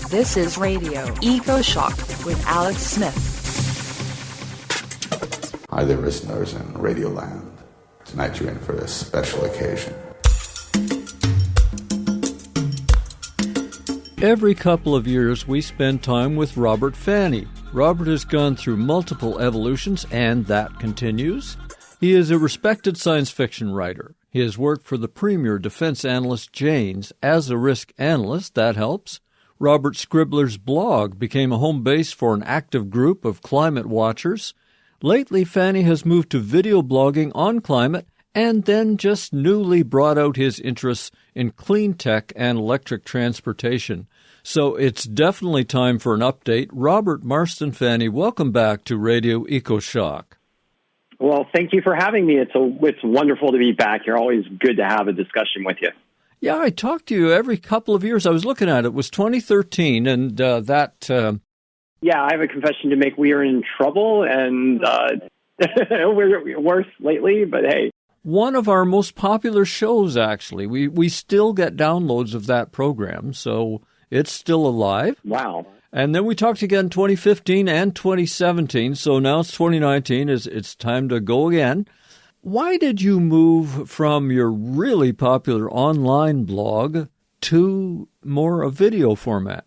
This is Radio Ecoshock with Alex Smith. Hi there, listeners in Radioland. Tonight you're in for a special occasion. Every couple of years, we spend time with Robert Fanney. Robert has gone through multiple evolutions, and that continues. He is a respected science fiction writer. He has worked for the premier defense analyst Janes as a risk analyst. That helps. Robert Scribbler's blog became a home base for an active group of climate watchers. Lately, Fanney has moved to video blogging on climate and then just newly brought out his interests in clean tech and electric transportation. So it's definitely time for an update. Robert Marston Fanney, welcome back to Radio Ecoshock. Well, thank you for having me. It's wonderful to be back. You're always good to have a discussion with you. Yeah, I talk to you every couple of years. I was looking at it. It was 2013, and Yeah, I have a confession to make. We are in trouble, and we're worse lately, but hey. One of our most popular shows, actually. We still get downloads of that program, so it's still alive. Wow. And then we talked again 2015 and 2017, so now it's 2019. It's time to go again. Why did you move from your really popular online blog to more a video format?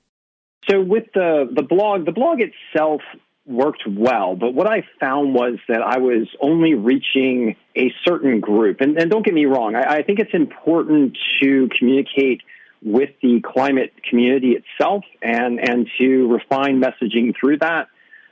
So with the blog itself worked well, but what I found was that I was only reaching a certain group. And don't get me wrong, I think it's important to communicate with the climate community itself and to refine messaging through that.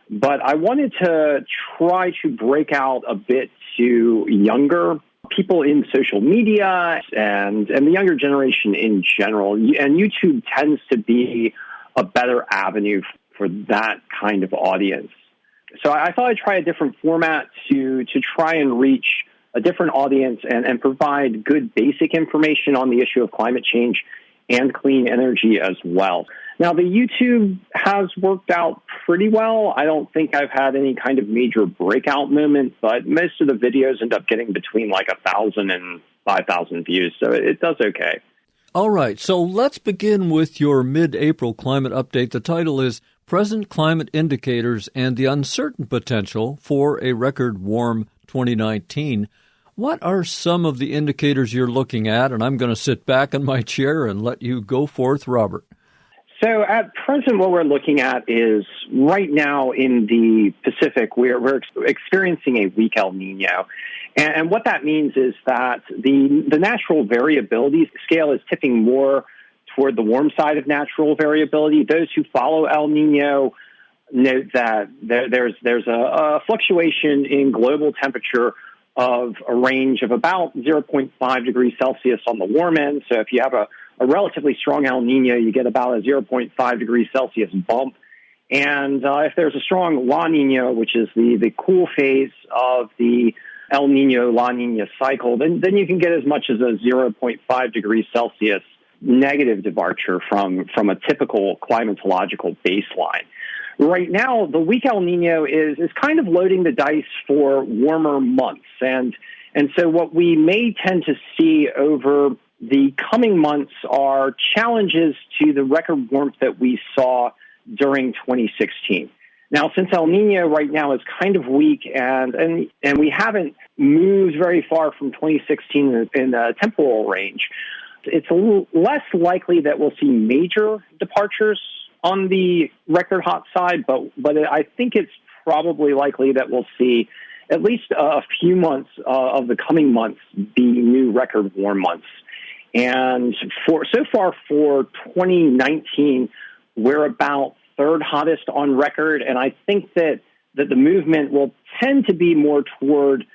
But I wanted to try to break out a bit to younger people in social media and the younger generation in general. And YouTube tends to be a better avenue for that kind of audience. So I thought I'd try a different format to try and reach a different audience and provide good basic information on the issue of climate change and clean energy as well. Now, the YouTube has worked out pretty well. I don't think I've had any kind of major breakout moment, but most of the videos end up getting between like 1,000 and 5,000 views, so it does okay. All right, so let's begin with your mid-April climate update. The title is Present Climate Indicators and the Uncertain Potential for a Record Warm 2019. What are some of the indicators you're looking at? And I'm going to sit back in my chair and let you go forth, Robert. So at present, what we're looking at is right now in the Pacific, we're experiencing a weak El Nino. And what that means is that the natural variability scale is tipping more toward the warm side of natural variability. Those who follow El Nino note that there's a fluctuation in global temperature of a range of about 0.5 degrees Celsius on the warm end. So if you have a relatively strong El Nino, you get about a 0.5 degrees Celsius bump. And if there's a strong La Nina, which is the cool phase of the El Nino-La Nina cycle, then you can get as much as a 0.5 degrees Celsius negative departure from a typical climatological baseline. Right now, the weak El Nino is kind of loading the dice for warmer months. And so what we may tend to see over the coming months are challenges to the record warmth that we saw during 2016. Now, since El Nino right now is kind of weak and we haven't moved very far from 2016 in the temporal range, it's a little less likely that we'll see major departures on the record hot side, but I think it's probably likely that we'll see at least a few months of the coming months be new record warm months. And so far for 2019, we're about third hottest on record, and I think that the movement will tend to be more toward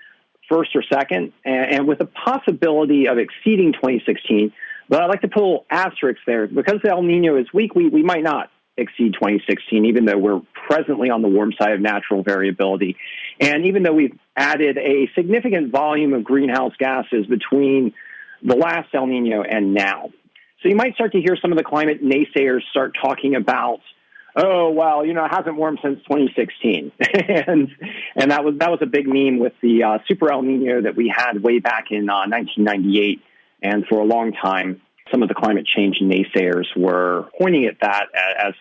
first or second, and with a possibility of exceeding 2016. But I'd like to put a little asterisk there. Because the El Nino is weak, we might not exceed 2016, even though we're presently on the warm side of natural variability. And even though we've added a significant volume of greenhouse gases between the last El Nino and now. So you might start to hear some of the climate naysayers start talking about, oh, well, it hasn't warmed since 2016. and that was a big meme with the super El Nino that we had way back in 1998 and for a long time. some of the climate change naysayers were pointing at that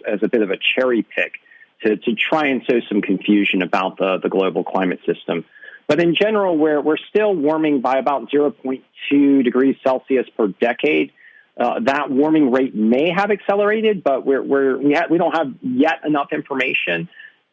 as a bit of a cherry pick to try and sow some confusion about the global climate system. But in general, we're still warming by about 0.2 degrees Celsius per decade. That warming rate may have accelerated, but we don't have yet enough information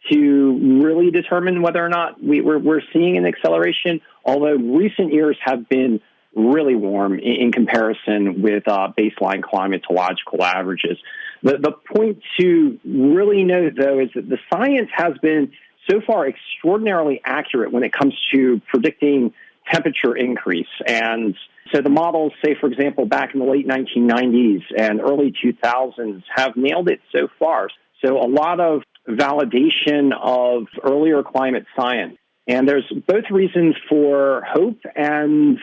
to really determine whether or not we're seeing an acceleration, although recent years have been really warm in comparison with baseline climatological averages. The point to really note, though, is that the science has been so far extraordinarily accurate when it comes to predicting temperature increase. And so the models, say, for example, back in the late 1990s and early 2000s have nailed it so far. So a lot of validation of earlier climate science. And there's both reasons for hope and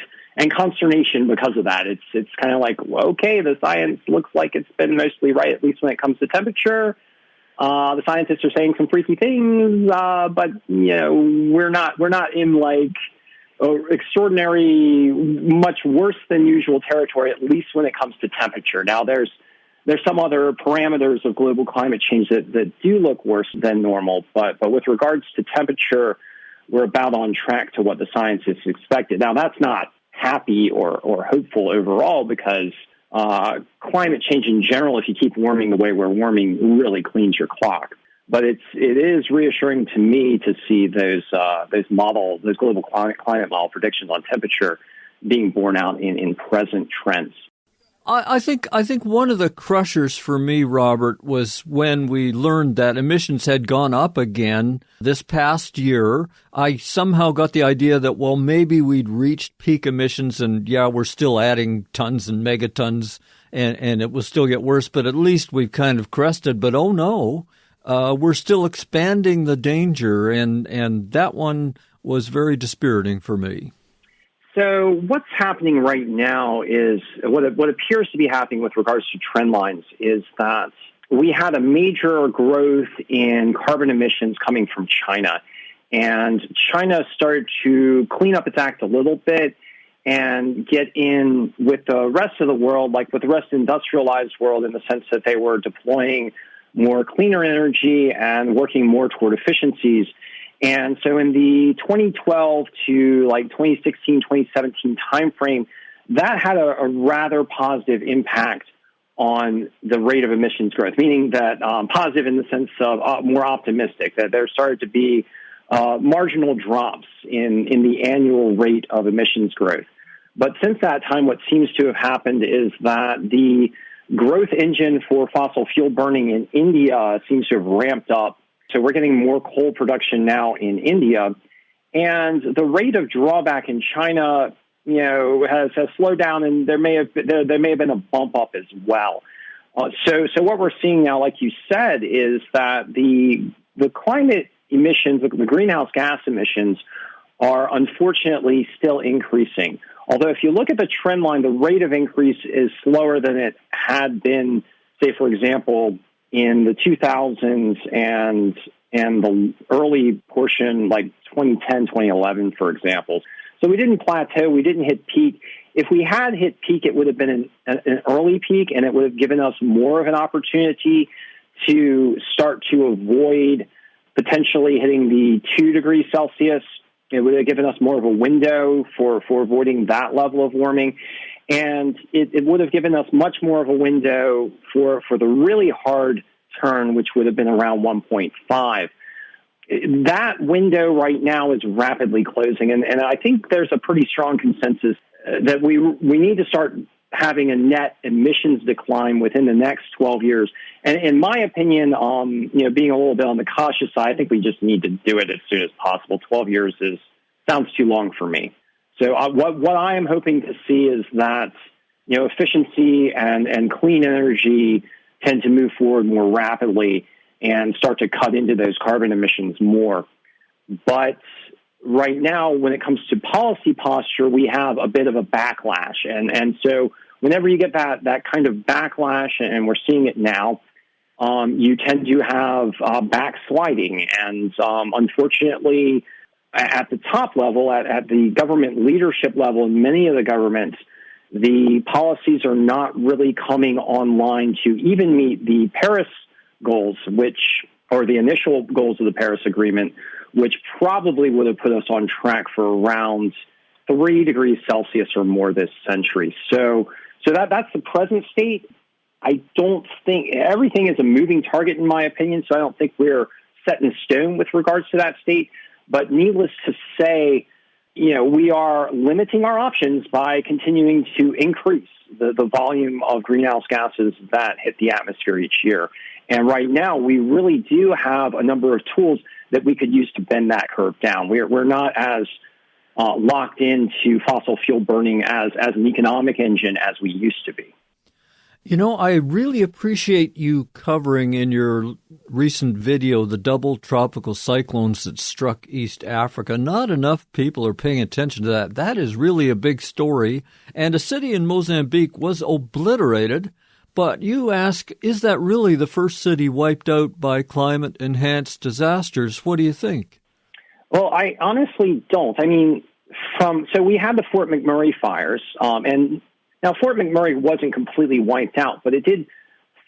consternation because of that. It's kind of like, okay, the science looks like it's been mostly right, at least when it comes to temperature. The scientists are saying some freaky things, but we're not in like extraordinary, much worse than usual territory, at least when it comes to temperature. Now, there's some other parameters of global climate change that do look worse than normal, but with regards to temperature, we're about on track to what the scientists expected. Now, that's not happy or hopeful overall, because climate change in general, if you keep warming the way we're warming, really cleans your clock. But it is reassuring to me to see those global climate model predictions on temperature being borne out in present trends. I think one of the crushers for me, Robert, was when we learned that emissions had gone up again this past year. I somehow got the idea that, well, maybe we'd reached peak emissions and, we're still adding tons and megatons and it will still get worse, but at least we've kind of crested. But, oh, no, we're still expanding the danger, and that one was very dispiriting for me. So what's happening right now is what appears to be happening with regards to trend lines is that we had a major growth in carbon emissions coming from China. And China started to clean up its act a little bit and get in with the rest of the world, like with the rest of the industrialized world, in the sense that they were deploying more cleaner energy and working more toward efficiencies. And so in the 2012 to like 2016, 2017 timeframe, that had a rather positive impact on the rate of emissions growth, meaning that positive in the sense of more optimistic, that there started to be marginal drops in the annual rate of emissions growth. But since that time, what seems to have happened is that the growth engine for fossil fuel burning in India seems to have ramped up. So we're getting more coal production now in India, and the rate of drawback in China, has slowed down, and there may have been a bump up as well. So what we're seeing now, like you said, is that the climate emissions, the greenhouse gas emissions, are unfortunately still increasing. Although if you look at the trend line, the rate of increase is slower than it had been, say, for example, in the 2000s and the early portion, like 2010, 2011, for example. So we didn't plateau. We didn't hit peak. If we had hit peak, it would have been an early peak, and it would have given us more of an opportunity to start to avoid potentially hitting the 2 degrees Celsius. It would have given us more of a window for avoiding that level of warming. And it would have given us much more of a window for the really hard turn, which would have been around 1.5. That window right now is rapidly closing, and I think there's a pretty strong consensus that we need to start having a net emissions decline within the next 12 years. And in my opinion, being a little bit on the cautious side, I think we just need to do it as soon as possible. 12 years sounds too long for me. So what I am hoping to see is that, efficiency and clean energy tend to move forward more rapidly and start to cut into those carbon emissions more. But right now, when it comes to policy posture, we have a bit of a backlash. And so whenever you get that kind of backlash, and we're seeing it now, you tend to have backsliding. And unfortunately, at the top level, at the government leadership level, in many of the governments, the policies are not really coming online to even meet the Paris goals, or the initial goals of the Paris Agreement, which probably would have put us on track for around 3 degrees Celsius or more this century. So that's the present state. I don't think everything is a moving target, in my opinion, so I don't think we're set in stone with regards to that state. But needless to say, we are limiting our options by continuing to increase the volume of greenhouse gases that hit the atmosphere each year. And right now, we really do have a number of tools that we could use to bend that curve down. We're not as locked into fossil fuel burning as an economic engine as we used to be. I really appreciate you covering in your recent video the double tropical cyclones that struck East Africa. Not enough people are paying attention to that. That is really a big story. And a city in Mozambique was obliterated. But you ask, is that really the first city wiped out by climate-enhanced disasters? What do you think? Well, I honestly don't. So we had the Fort McMurray fires, and now Fort McMurray wasn't completely wiped out, but it did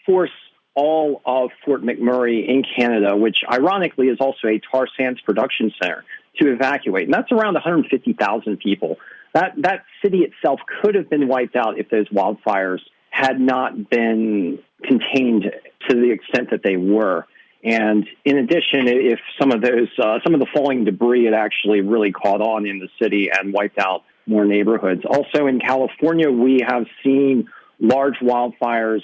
force all of Fort McMurray in Canada, which ironically is also a tar sands production center, to evacuate. And that's around 150,000 people. That city itself could have been wiped out if those wildfires had not been contained to the extent that they were. And in addition, if some of the falling debris had actually really caught on in the city and wiped out more neighborhoods. Also in California, we have seen large wildfires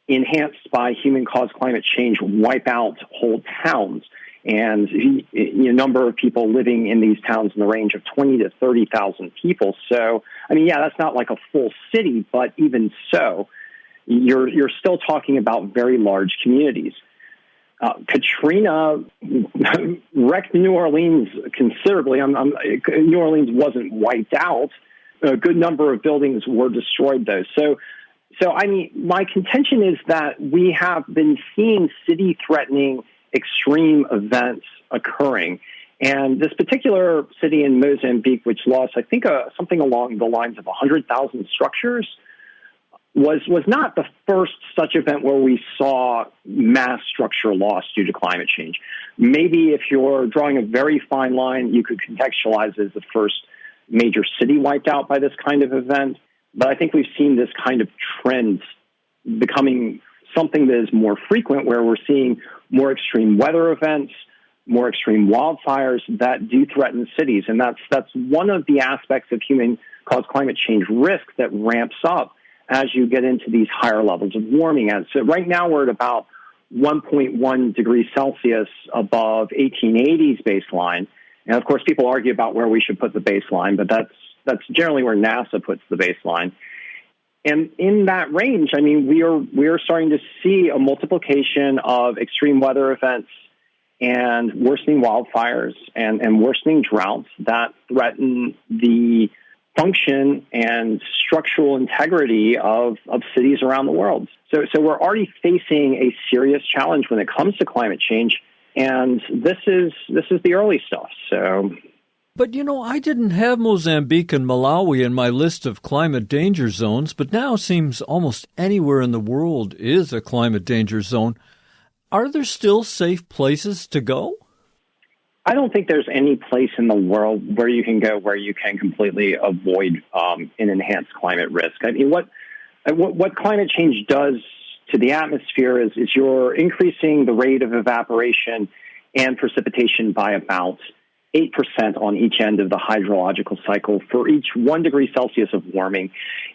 enhanced by human-caused climate change wipe out whole towns. And a number of people living in these towns in the range of 20 to 30,000 people. So, that's not like a full city, but even so, you're still talking about very large communities. Katrina wrecked New Orleans considerably. New Orleans wasn't wiped out. A good number of buildings were destroyed, though. So my contention is that we have been seeing city-threatening extreme events occurring. And this particular city in Mozambique, which lost, I think, something along the lines of 100,000 structures, was not the first such event where we saw mass structure loss due to climate change. Maybe if you're drawing a very fine line, you could contextualize it as the first major city wiped out by this kind of event. But I think we've seen this kind of trend becoming something that is more frequent, where we're seeing more extreme weather events, more extreme wildfires that do threaten cities. And that's one of the aspects of human-caused climate change risk that ramps up as you get into these higher levels of warming. And so right now we're at about 1.1 degrees Celsius above 1880's baseline. And of course, people argue about where we should put the baseline, but that's generally where NASA puts the baseline. And in that range, we are starting to see a multiplication of extreme weather events and worsening wildfires and worsening droughts that threaten the function and structural integrity of cities around the world. So we're already facing a serious challenge when it comes to climate change, and this is the early stuff. So, but I didn't have Mozambique and Malawi in my list of climate danger zones, but now it seems almost anywhere in the world is a climate danger zone. Are there still safe places to go? I don't think there's any place in the world where you can go where you can completely avoid an enhanced climate risk. What climate change does to the atmosphere is you're increasing the rate of evaporation and precipitation by about 8% on each end of the hydrological cycle for each 1 degree Celsius of warming.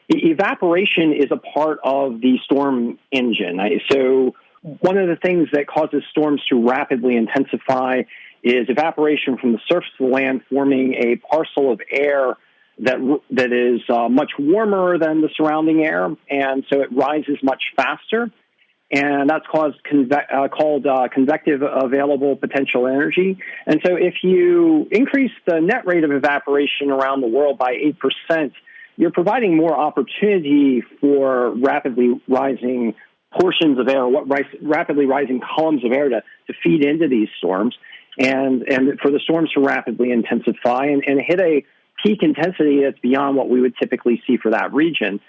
Evaporation is a part of the storm engine. So one of the things that causes storms to rapidly intensify is evaporation from the surface of the land, forming a parcel of air that is much warmer than the surrounding air, and so it rises much faster. And that's called convective available potential energy. And so if you increase the net rate of evaporation around the world by 8%, you're providing more opportunity for rapidly rising portions of air, rapidly rising columns of air to feed into these storms, and for the storms to rapidly intensify and hit a peak intensity that's beyond what we would typically see for that region.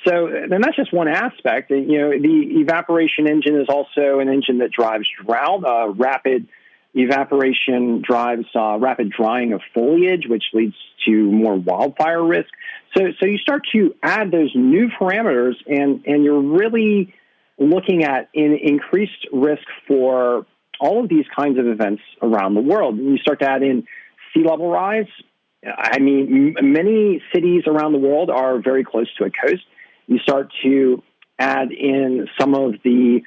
So then that's just one aspect. The evaporation engine is also an engine that drives drought. Rapid evaporation drives rapid drying of foliage, which leads to more wildfire risk. So you start to add those new parameters, and you're really looking at an increased risk for all of these kinds of events around the world. And you start to add in sea level rise. I mean, many cities around the world are very close to a coast. You start to add in some of the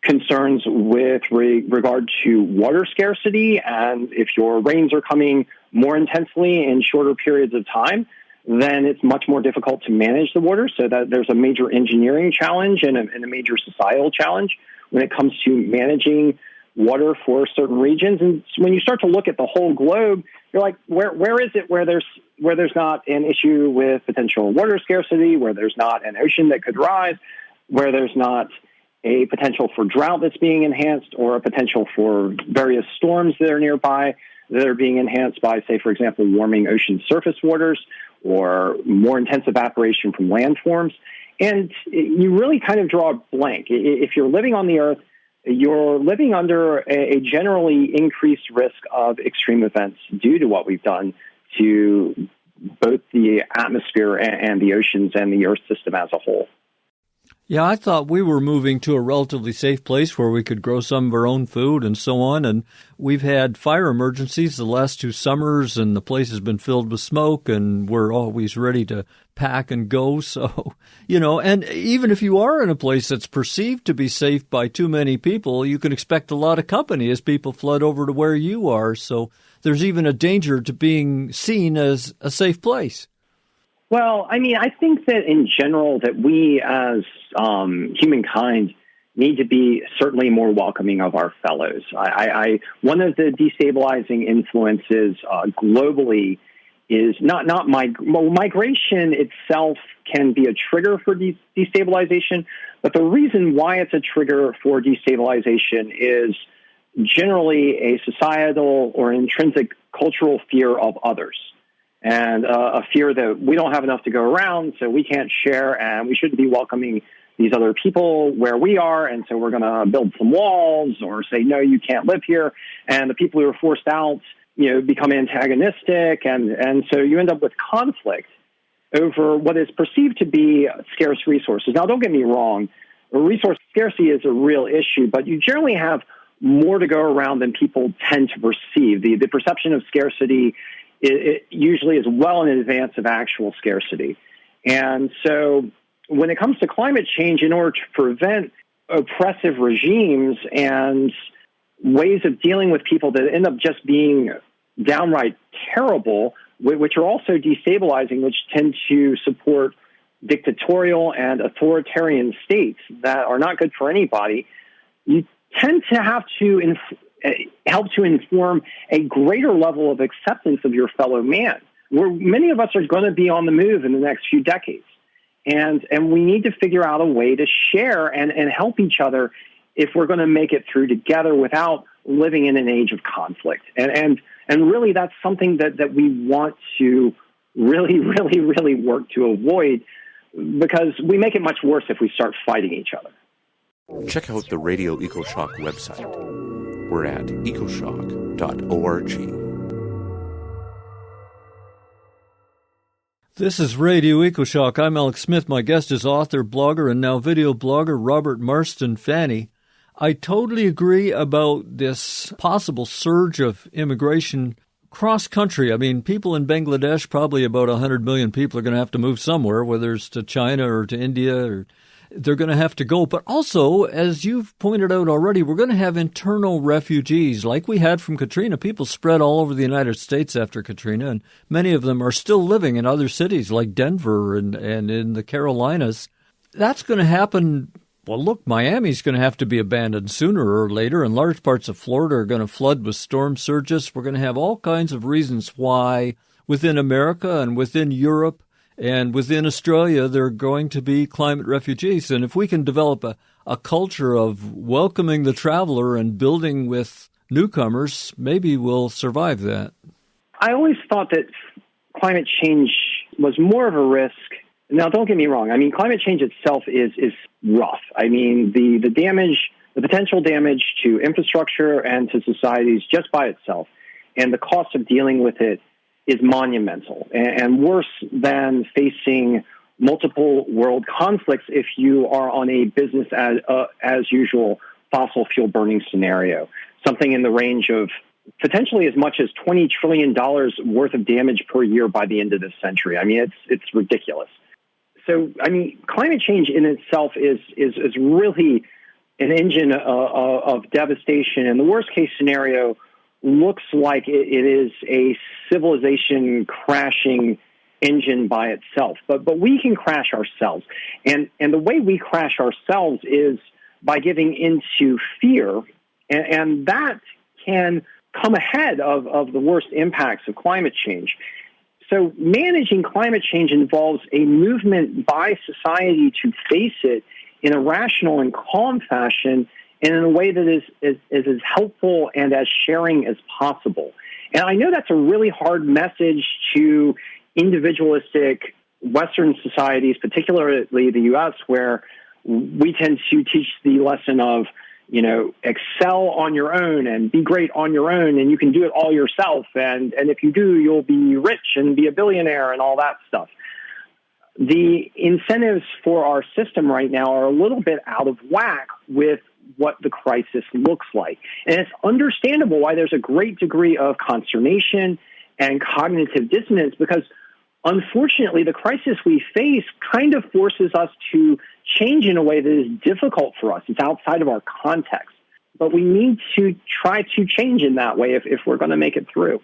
concerns with regard to water scarcity, and if your rains are coming more intensely in shorter periods of time, then it's much more difficult to manage the water. So that there's a major engineering challenge and a major societal challenge when it comes to managing water for certain regions. And when you start to look at the whole globe, you're like, where is it where there's not an issue with potential water scarcity, where there's not an ocean that could rise, where there's not a potential for drought that's being enhanced, or a potential for various storms that are nearby that are being enhanced by, say, for example, warming ocean surface waters or more intense evaporation from landforms. And you really kind of draw a blank. If you're living on the Earth, you're living under a generally increased risk of extreme events due to what we've done to both the atmosphere and the oceans and the Earth system as a whole. Yeah, I thought we were moving to a relatively safe place where we could grow some of our own food and so on. And we've had fire emergencies the last 2 summers, and the place has been filled with smoke, and we're always ready to pack and go. So, and even if you are in a place that's perceived to be safe by too many people, you can expect a lot of company as people flood over to where you are. So there's even a danger to being seen as a safe place. Well, I mean, I think that in general that we as humankind need to be certainly more welcoming of our fellows. One of the destabilizing influences globally is not migration itself can be a trigger for destabilization, but the reason why it's a trigger for destabilization is generally a societal or intrinsic cultural fear of others. And a fear that we don't have enough to go around, so we can't share, and we shouldn't be welcoming these other people where we are, and so we're going to build some walls or say, no, you can't live here. And the people who are forced out, become antagonistic, and so you end up with conflict over what is perceived to be scarce resources. Now, don't get me wrong, resource scarcity is a real issue, but you generally have more to go around than people tend to perceive. The perception of scarcity it usually is well in advance of actual scarcity. And so when it comes to climate change, in order to prevent oppressive regimes and ways of dealing with people that end up just being downright terrible, which are also destabilizing, which tend to support dictatorial and authoritarian states that are not good for anybody, you tend to have to help to inform a greater level of acceptance of your fellow man. Many of us are going to be on the move in the next few decades. And we need to figure out a way to share and help each other if we're going to make it through together without living in an age of conflict. And really that's something that we want to really, really, really work to avoid, because we make it much worse if we start fighting each other. Check out the Radio Ecoshock website. We're at ecoshock.org. This is Radio Ecoshock. I'm Alex Smith. My guest is author, blogger, and now video blogger Robert Marston Fanney. I totally agree about this possible surge of immigration cross-country. I mean, people in Bangladesh, probably about 100 million people, are going to have to move somewhere, whether it's to China or to India, or they're going to have to go. But also, as you've pointed out already, we're going to have internal refugees like we had from Katrina. People spread all over the United States after Katrina, and many of them are still living in other cities like Denver and in the Carolinas. That's going to happen. Well, look, Miami's going to have to be abandoned sooner or later, and large parts of Florida are going to flood with storm surges. We're going to have all kinds of reasons why within America and within Europe and within Australia, there are going to be climate refugees. And if we can develop a culture of welcoming the traveler and building with newcomers, maybe we'll survive that. I always thought that climate change was more of a risk. Now, don't get me wrong. I mean, climate change itself is rough. I mean, the damage, the potential damage to infrastructure and to societies just by itself, and the cost of dealing with it is monumental and worse than facing multiple world conflicts if you are on a business as usual fossil fuel burning scenario. Something in the range of potentially as much as $20 trillion worth of damage per year by the end of this century. I mean, it's ridiculous. So, I mean, climate change in itself is really an engine of devastation. And the worst case scenario looks like it is a civilization crashing engine by itself. But we can crash ourselves. And the way we crash ourselves is by giving into fear. And that can come ahead of the worst impacts of climate change. So managing climate change involves a movement by society to face it in a rational and calm fashion and in a way that is as helpful and as sharing as possible. And I know that's a really hard message to individualistic Western societies, particularly the U.S., where we tend to teach the lesson of, excel on your own and be great on your own, and you can do it all yourself. And if you do, you'll be rich and be a billionaire and all that stuff. The incentives for our system right now are a little bit out of whack with what the crisis looks like. And it's understandable why there's a great degree of consternation and cognitive dissonance, because unfortunately, the crisis we face kind of forces us to change in a way that is difficult for us. It's outside of our context. But we need to try to change in that way if we're going to make it through.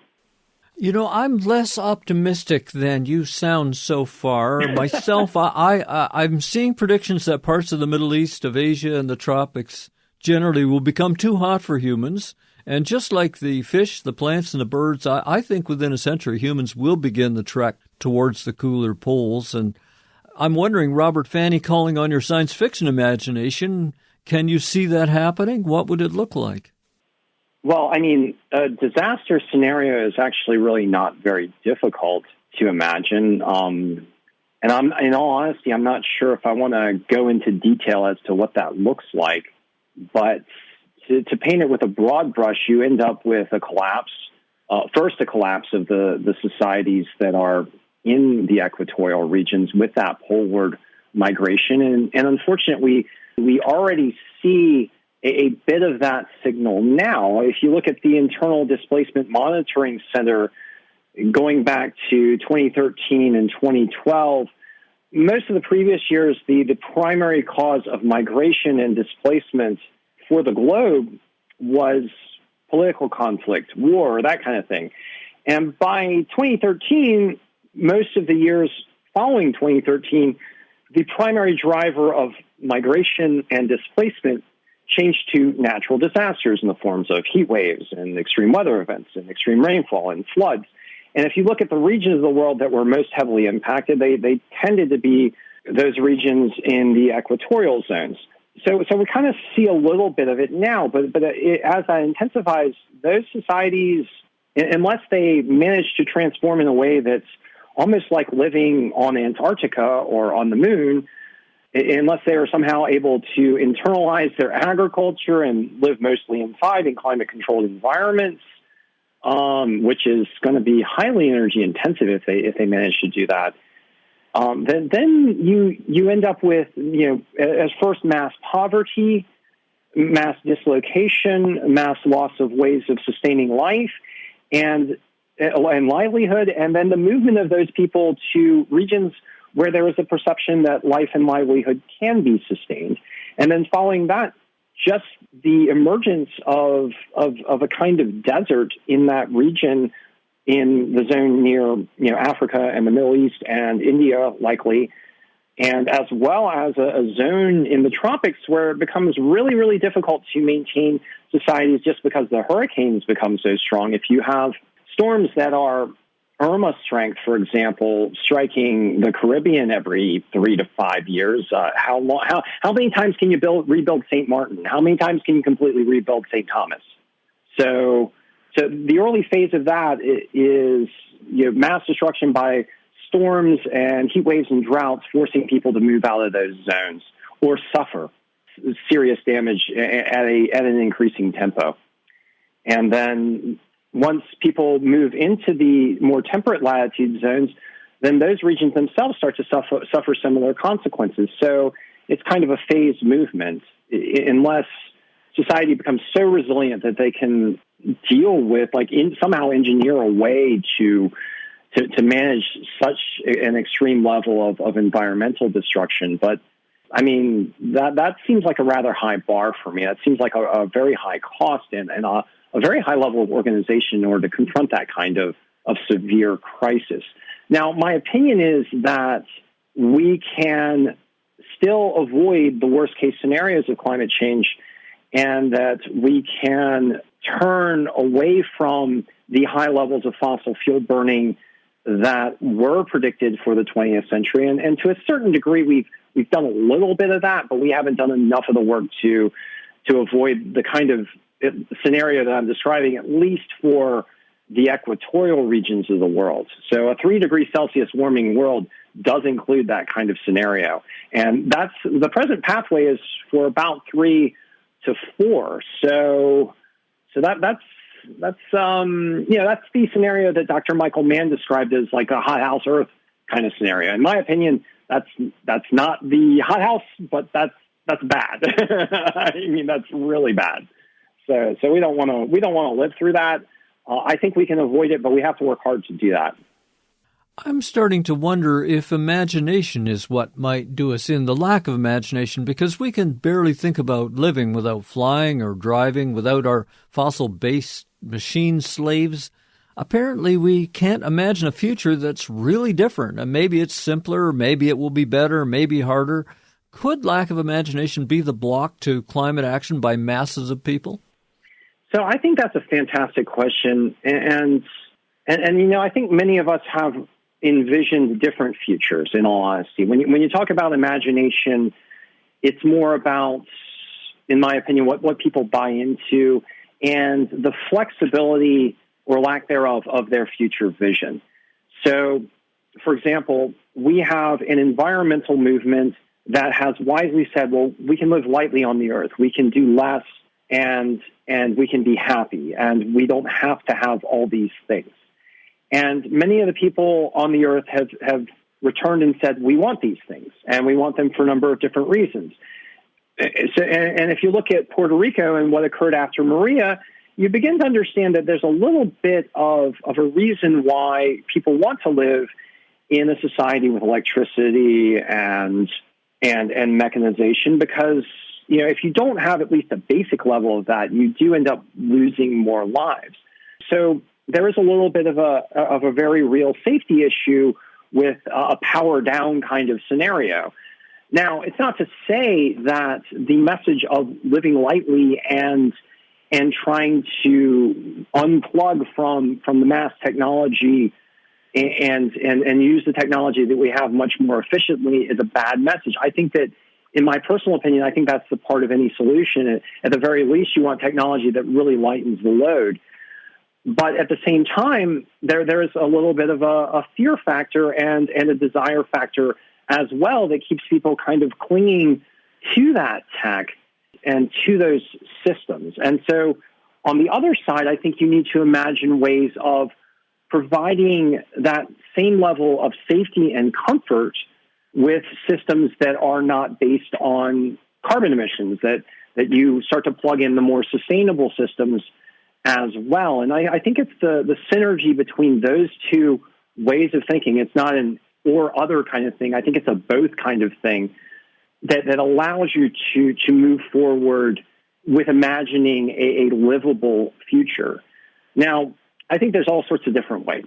I'm less optimistic than you sound so far. Myself, I'm seeing predictions that parts of the Middle East, of Asia, and the tropics generally will become too hot for humans. And just like the fish, the plants, and the birds, I think within a century, humans will begin the trek towards the cooler poles. And I'm wondering, Robert Fanney, calling on your science fiction imagination, can you see that happening? What would it look like? Well, I mean, a disaster scenario is actually really not very difficult to imagine. And in all honesty, I'm not sure if I want to go into detail as to what that looks like. But to paint it with a broad brush, you end up with a collapse. First, a collapse of the societies that are in the equatorial regions with that poleward migration. And unfortunately, we already see a bit of that signal now. If you look at the Internal Displacement Monitoring Center, going back to 2013 and 2012, most of the previous years, the primary cause of migration and displacement for the globe was political conflict, war, that kind of thing. And by 2013, most of the years following 2013, the primary driver of migration and displacement changed to natural disasters in the forms of heat waves and extreme weather events and extreme rainfall and floods. And if you look at the regions of the world that were most heavily impacted, they tended to be those regions in the equatorial zones. So we kind of see a little bit of it now, but as that intensifies, those societies, unless they manage to transform in a way that's almost like living on Antarctica or on the moon, unless they are somehow able to internalize their agriculture and live mostly inside in climate-controlled environments, which is going to be highly energy intensive if they manage to do that. Then you end up with, as first mass poverty, mass dislocation, mass loss of ways of sustaining life and livelihood, and then the movement of those people to regions where there is a perception that life and livelihood can be sustained. And then following that, just the emergence of a kind of desert in that region, in the zone near Africa and the Middle East and India likely, and as well as a zone in the tropics where it becomes really, really difficult to maintain societies just because the hurricanes become so strong. If you have storms that are Irma strength, for example, striking the Caribbean every 3 to 5 years, how many times can you rebuild St. Martin? How many times can you completely rebuild St. Thomas? So So the early phase of that is mass destruction by storms and heat waves and droughts, forcing people to move out of those zones or suffer serious damage at an increasing tempo. And then once people move into the more temperate latitude zones, then those regions themselves start to suffer similar consequences. So it's kind of a phased movement, unless society becomes so resilient that they can deal with, somehow engineer a way to manage such an extreme level of environmental destruction. But I mean, that seems like a rather high bar for me. That seems like a very high cost and a very high level of organization in order to confront that kind of severe crisis. Now, my opinion is that we can still avoid the worst case scenarios of climate change, and that we can turn away from the high levels of fossil fuel burning that were predicted for the 20th century. And to a certain degree, we've done a little bit of that, but we haven't done enough of the work to avoid the kind of scenario that I'm describing, at least for the equatorial regions of the world. So a 3 degrees Celsius warming world does include that kind of scenario. And that's the present pathway is for about 3 to 4. So that's the scenario that Dr. Michael Mann described as like a hothouse Earth kind of scenario. In my opinion, that's not the hothouse, but that's bad. I mean, that's really bad. So we don't want to live through that. I think we can avoid it, but we have to work hard to do that. I'm starting to wonder if imagination is what might do us in, the lack of imagination, because we can barely think about living without flying or driving, without our fossil-based machine slaves. Apparently, we can't imagine a future that's really different. And maybe it's simpler, maybe it will be better, maybe harder. Could lack of imagination be the block to climate action by masses of people? So I think that's a fantastic question. And I think many of us have envisioned different futures, in all honesty. When you talk about imagination, it's more about, in my opinion, what people buy into and the flexibility or lack thereof of their future vision. So, for example, we have an environmental movement that has wisely said, well, we can live lightly on the earth. We can do less and we can be happy, and we don't have to have all these things. And many of the people on the earth have returned and said, we want these things, and we want them for a number of different reasons. So, and if you look at Puerto Rico and what occurred after Maria, you begin to understand that there's a little bit of a reason why people want to live in a society with electricity and mechanization, because if you don't have at least a basic level of that, you do end up losing more lives. So there is a little bit of a very real safety issue with a power down kind of scenario. Now, it's not to say that the message of living lightly and trying to unplug from the mass technology and use the technology that we have much more efficiently is a bad message. I think that, in my personal opinion, I think that's the part of any solution. At the very least, you want technology that really lightens the load. But at the same time, there is a little bit of a fear factor and a desire factor as well that keeps people kind of clinging to that tech and to those systems. And so on the other side, I think you need to imagine ways of providing that same level of safety and comfort with systems that are not based on carbon emissions, that you start to plug in the more sustainable systems as well. And I think it's the synergy between those two ways of thinking. It's not an or other kind of thing. I think it's a both kind of thing that allows you to move forward with imagining a livable future. Now, I think there's all sorts of different ways.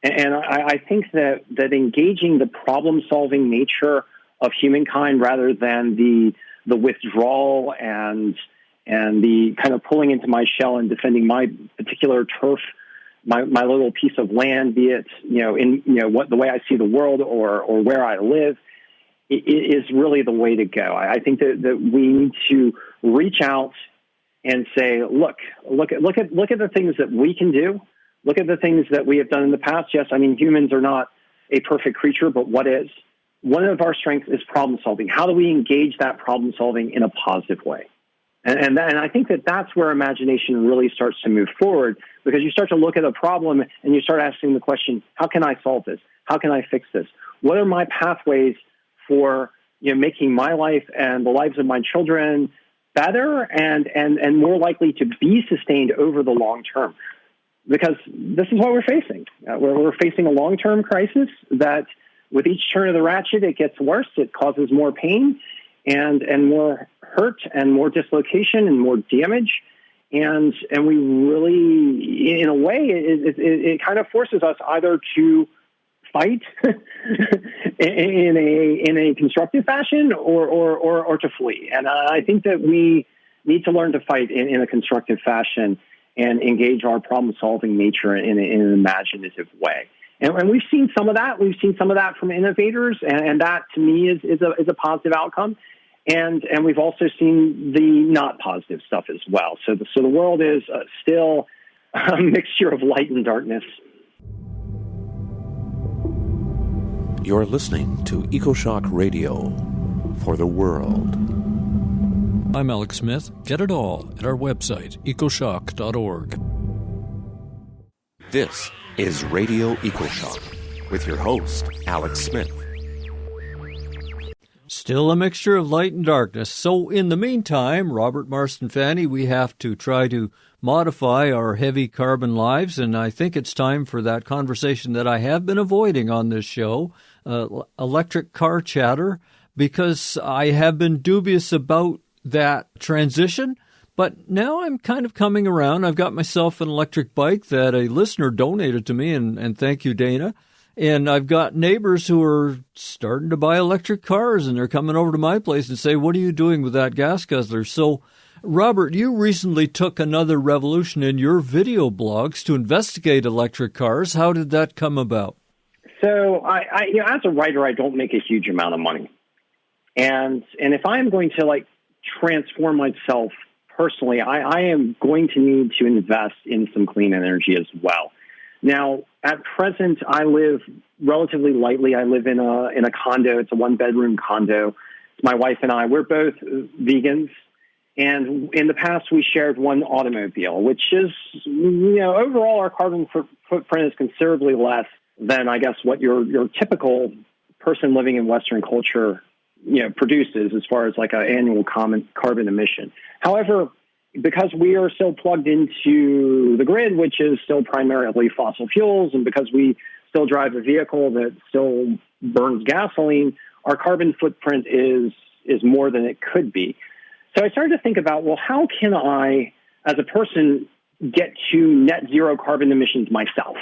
And I think that engaging the problem-solving nature of humankind rather than the withdrawal and the kind of pulling into my shell and defending my particular turf, my little piece of land, be it the way I see the world or where I live, is really the way to go. I think that we need to reach out and say, look at the things that we can do. Look at the things that we have done in the past. Yes, I mean, humans are not a perfect creature, but what is? One of our strengths is problem solving. How do we engage that problem solving in a positive way? And I think that's where imagination really starts to move forward, because you start to look at a problem and you start asking the question, how can I solve this? How can I fix this? What are my pathways for making my life and the lives of my children better and more likely to be sustained over the long term? Because this is what we're facing. We're facing a long-term crisis that with each turn of the ratchet, it gets worse. It causes more pain and more hurt and more dislocation and more damage. And we really, in a way, it kind of forces us either to fight in a constructive fashion or to flee. And I think that we need to learn to fight in a constructive fashion and engage our problem-solving nature in an imaginative way. And we've seen some of that. We've seen some of that from innovators, and that, to me, is a positive outcome. And we've also seen the not positive stuff as well. So the world is still a mixture of light and darkness. You're listening to Ecoshock Radio for the world. I'm Alex Smith. Get it all at our website, ecoshock.org. This is Radio Ecoshock with your host, Alex Smith. Still a mixture of light and darkness. So in the meantime, Robert Marston Fanney, we have to try to modify our heavy carbon lives, and I think it's time for that conversation that I have been avoiding on this show, electric car chatter, because I have been dubious about that transition, but now I'm kind of coming around. I've got myself an electric bike that a listener donated to me, and thank you, Dana. And I've got neighbors who are starting to buy electric cars, and they're coming over to my place and say, what are you doing with that gas guzzler? So, Robert, you recently took another revolution in your video blogs to investigate electric cars. How did that come about? So, I as a writer, I don't make a huge amount of money. And if I'm going to, transform myself personally, I am going to need to invest in some clean energy as well. Now, at present, I live relatively lightly. I live in a condo. It's a one-bedroom condo. My wife and I, we're both vegans. And in the past, we shared one automobile, which is, overall our carbon footprint is considerably less than, I guess, what your typical person living in Western culture produces as far as an annual carbon emission. However, because we are still plugged into the grid, which is still primarily fossil fuels, and because we still drive a vehicle that still burns gasoline, our carbon footprint is more than it could be. So I started to think about, well, how can I, as a person, get to net zero carbon emissions myself?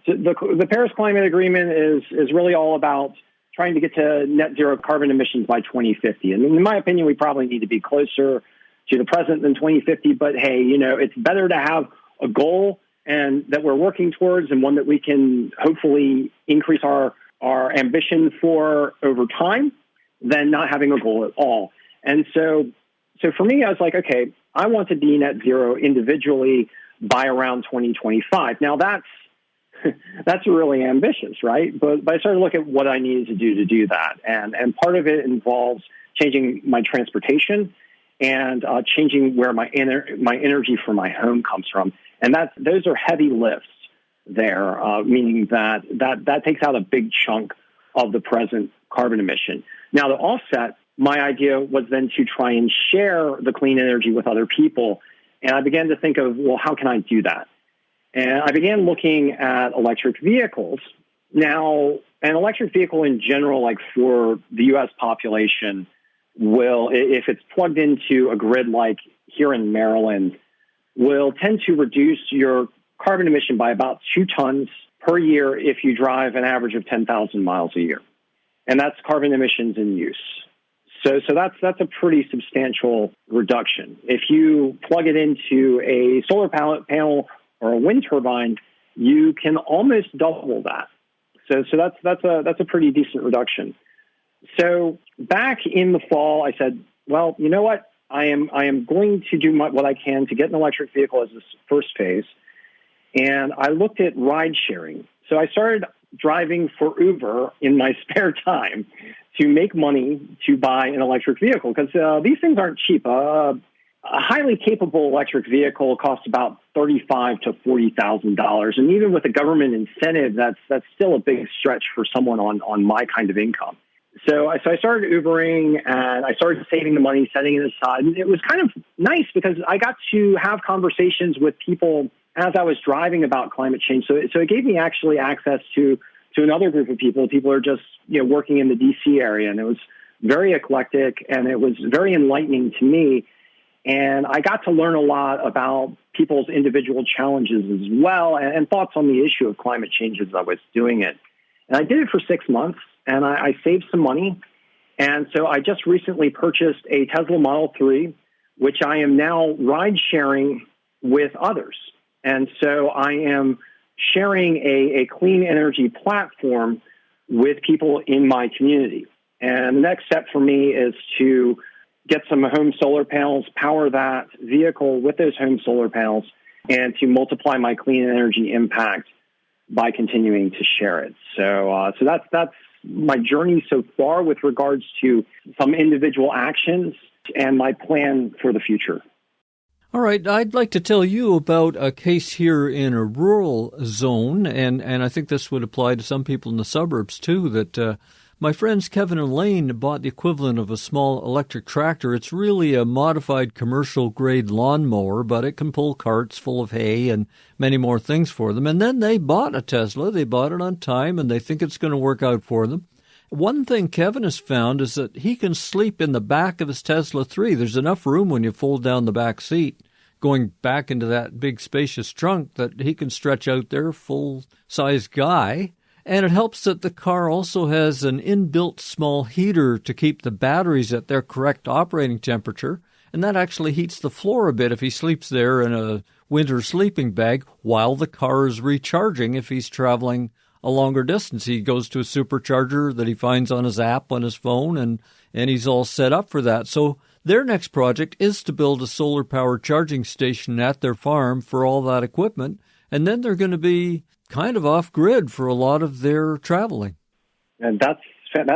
So the Paris Climate Agreement is really all about trying to get to net zero carbon emissions by 2050. And in my opinion, we probably need to be closer to the present than 2050. But hey, it's better to have a goal and that we're working towards, and one that we can hopefully increase our ambition for over time, than not having a goal at all. And so for me, I was like, okay, I want to be net zero individually by around 2025. Now that's really ambitious, right? But I started to look at what I needed to do that. And part of it involves changing my transportation and changing where my energy for my home comes from. And those are heavy lifts there, meaning that takes out a big chunk of the present carbon emission. Now, the offset, my idea was then to try and share the clean energy with other people. And I began to think of, well, how can I do that? And I began looking at electric vehicles. Now, an electric vehicle in general, for the U.S. population, will, if it's plugged into a grid like here in Maryland, will tend to reduce your carbon emission by about 2 tons per year if you drive an average of 10,000 miles a year. And that's carbon emissions in use. So that's a pretty substantial reduction. If you plug it into a solar panel or a wind turbine, you can almost double that. So that's a pretty decent reduction. So back in the fall, I said, well, you know what? I am going to do what I can to get an electric vehicle as this first phase. And I looked at ride sharing. So I started driving for Uber in my spare time to make money to buy an electric vehicle, because these things aren't cheap. A highly capable electric vehicle costs about $35,000 to $40,000, and even with a government incentive, that's still a big stretch for someone on my kind of income. So I started Ubering, and I started saving the money, setting it aside. And it was kind of nice because I got to have conversations with people as I was driving about climate change. So it gave me actually access to another group of people. People are just working in the DC area, and it was very eclectic, and it was very enlightening to me. And I got to learn a lot about people's individual challenges as well, and thoughts on the issue of climate change as I was doing it. And I did it for 6 months, and I saved some money. And so I just recently purchased a Tesla Model 3, which I am now ride-sharing with others. And so I am sharing a clean energy platform with people in my community. And the next step for me is to get some home solar panels, power that vehicle with those home solar panels, and to multiply my clean energy impact by continuing to share it. So that's my journey so far with regards to some individual actions and my plan for the future. All right, I'd like to tell you about a case here in a rural zone, and I think this would apply to some people in the suburbs too, that my friends Kevin and Lane bought the equivalent of a small electric tractor. It's really a modified commercial-grade lawnmower, but it can pull carts full of hay and many more things for them. And then they bought a Tesla. They bought it on time, and they think it's going to work out for them. One thing Kevin has found is that he can sleep in the back of his Tesla 3. There's enough room when you fold down the back seat, going back into that big spacious trunk, that he can stretch out there, full-size guy. And it helps that the car also has an inbuilt small heater to keep the batteries at their correct operating temperature, and that actually heats the floor a bit if he sleeps there in a winter sleeping bag while the car is recharging if he's traveling a longer distance. He goes to a supercharger that he finds on his app on his phone, and he's all set up for that. So their next project is to build a solar-powered charging station at their farm for all that equipment, and then they're going to be kind of off-grid for a lot of their traveling. And that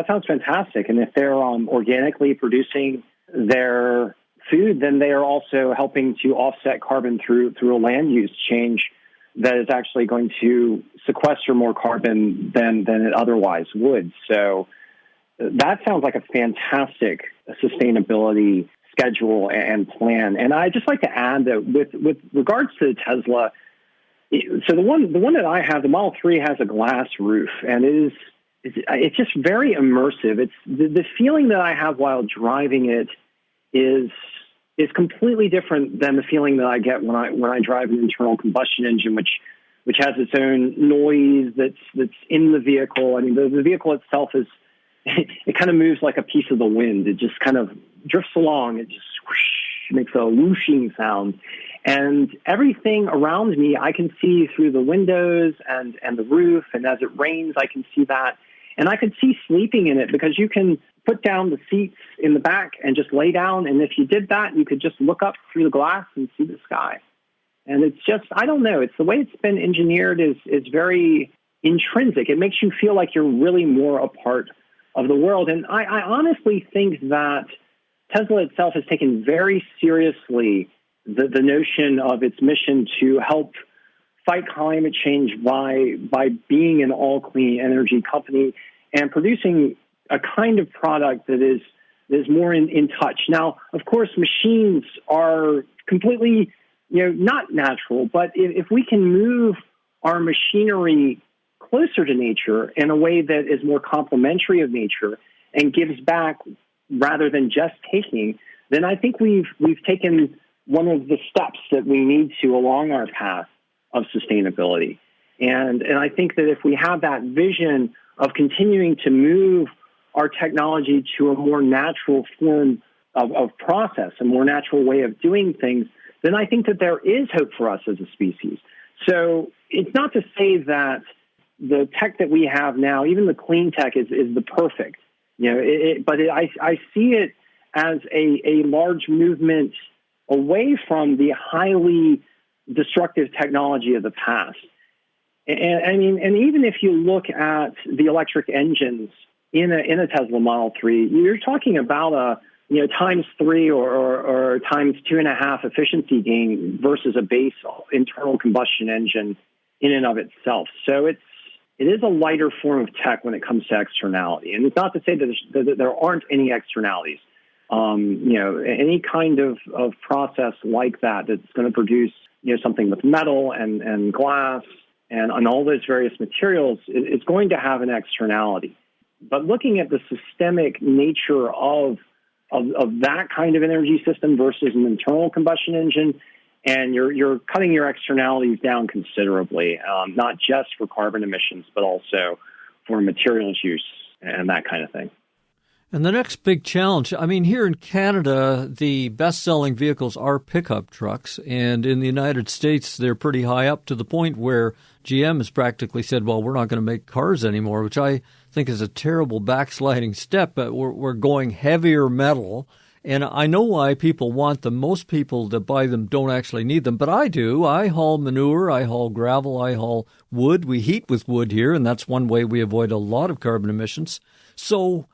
sounds fantastic. And if they're organically producing their food, then they are also helping to offset carbon through a land use change that is actually going to sequester more carbon than it otherwise would. So that sounds like a fantastic sustainability schedule and plan. And I'd just like to add that with regards to Tesla, so the one that I have, the Model 3, has a glass roof, and it's just very immersive. It's the feeling that I have while driving it is completely different than the feeling that I get when I drive an internal combustion engine, which has its own noise that's in the vehicle. I mean, the vehicle itself it kind of moves like a piece of the wind. It just kind of drifts along. It just whoosh, makes a whooshing sound. And everything around me, I can see through the windows and the roof. And as it rains, I can see that. And I could see sleeping in it because you can put down the seats in the back and just lay down. And if you did that, you could just look up through the glass and see the sky. And it's just, I don't know, it's the way it's been engineered is very intrinsic. It makes you feel like you're really more a part of the world. And I honestly think that Tesla itself has taken very seriously the notion of its mission to help fight climate change by being an all clean energy company and producing a kind of product that is more in touch. Now, of course, machines are completely, not natural, but if we can move our machinery closer to nature in a way that is more complementary of nature and gives back rather than just taking, then I think we've taken one of the steps that we need to along our path of sustainability. And I think that if we have that vision of continuing to move our technology to a more natural form of process, a more natural way of doing things, then I think that there is hope for us as a species. So it's not to say that the tech that we have now, even the clean tech, is the perfect. But I see it as a large movement away from the highly destructive technology of the past. And even if you look at the electric engines in a Tesla Model 3, you're talking about times 3 or times 2.5 efficiency gain versus a base internal combustion engine in and of itself. So it is a lighter form of tech when it comes to externality. And it's not to say that there aren't any externalities. Any kind of process like that's going to produce something with metal and glass and all those various materials, it's going to have an externality. But looking at the systemic nature of that kind of energy system versus an internal combustion engine, and you're cutting your externalities down considerably, not just for carbon emissions, but also for materials use and that kind of thing. And the next big challenge, I mean, here in Canada, the best-selling vehicles are pickup trucks, and in the United States, they're pretty high up to the point where GM has practically said, well, we're not going to make cars anymore, which I think is a terrible backsliding step, but we're going heavier metal. And I know why people want them. Most people that buy them don't actually need them, but I do. I haul manure, I haul gravel, I haul wood. We heat with wood here, and that's one way we avoid a lot of carbon emissions. So